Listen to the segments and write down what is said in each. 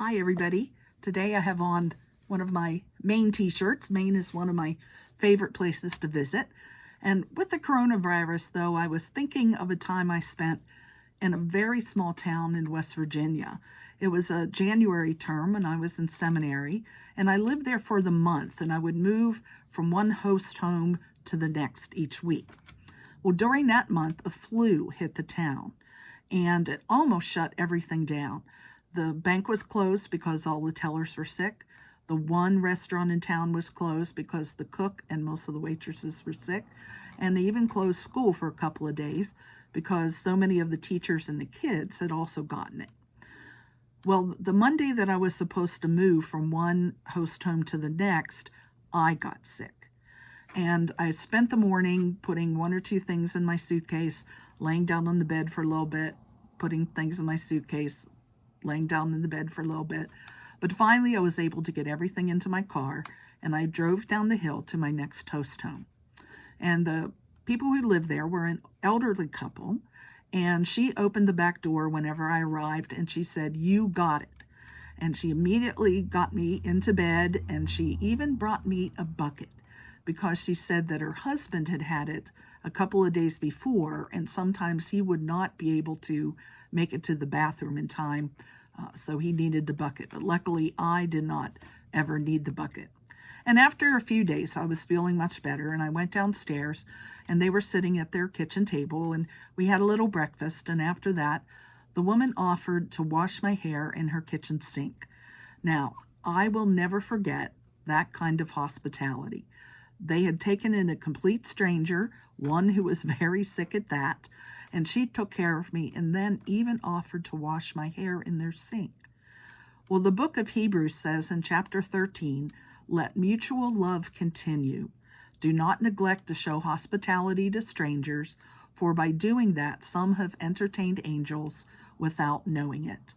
Hi everybody. Today I have on one of my Maine t-shirts. Maine is one of my favorite places to visit. And with the coronavirus though, I was thinking of a time I spent in a very small town in West Virginia. It was a January term and I was in seminary, and I lived there for the month, and I would move from one host home to the next each week. Well, during that month, a flu hit the town and it almost shut everything down. The bank was closed because all the tellers were sick. The one restaurant in town was closed because the cook and most of the waitresses were sick. And they even closed school for a couple of days because so many of the teachers and the kids had also gotten it. Well, the Monday that I was supposed to move from one host home to the next, I got sick. And I spent the morning putting one or two things in my suitcase, laying down on the bed for a little bit, putting things in my suitcase, laying down in the bed for a little bit. But finally, I was able to get everything into my car, and I drove down the hill to my next host home. And the people who lived there were an elderly couple, and she opened the back door whenever I arrived, and she said, "You got it." And she immediately got me into bed, and she even brought me a bucket because she said that her husband had had it a couple of days before, and sometimes he would not be able to make it to the bathroom in time, so he needed the bucket. But luckily, I did not ever need the bucket. And after a few days, I was feeling much better, and I went downstairs, and they were sitting at their kitchen table, and we had a little breakfast, and after that, the woman offered to wash my hair in her kitchen sink. Now, I will never forget that kind of hospitality. They had taken in a complete stranger, one who was very sick at that, and she took care of me and then even offered to wash my hair in their sink. Well, the book of Hebrews says in chapter 13, "Let mutual love continue. Do not neglect to show hospitality to strangers, for by doing that some have entertained angels without knowing it."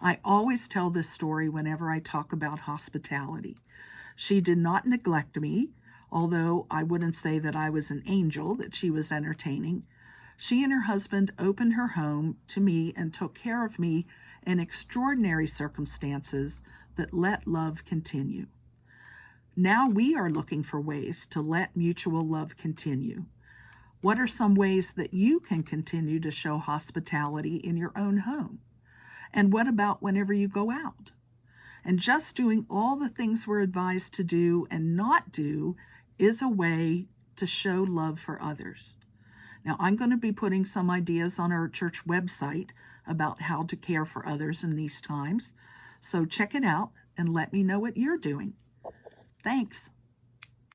I always tell this story whenever I talk about hospitality. She did not neglect me, although I wouldn't say that I was an angel that she was entertaining. She and her husband opened her home to me and took care of me in extraordinary circumstances that let love continue. Now we are looking for ways to let mutual love continue. What are some ways that you can continue to show hospitality in your own home? And what about whenever you go out? And just doing all the things we're advised to do and not do is a way to show love for others. Now, I'm going to be putting some ideas on our church website about how to care for others in these times. So check it out and let me know what you're doing. Thanks.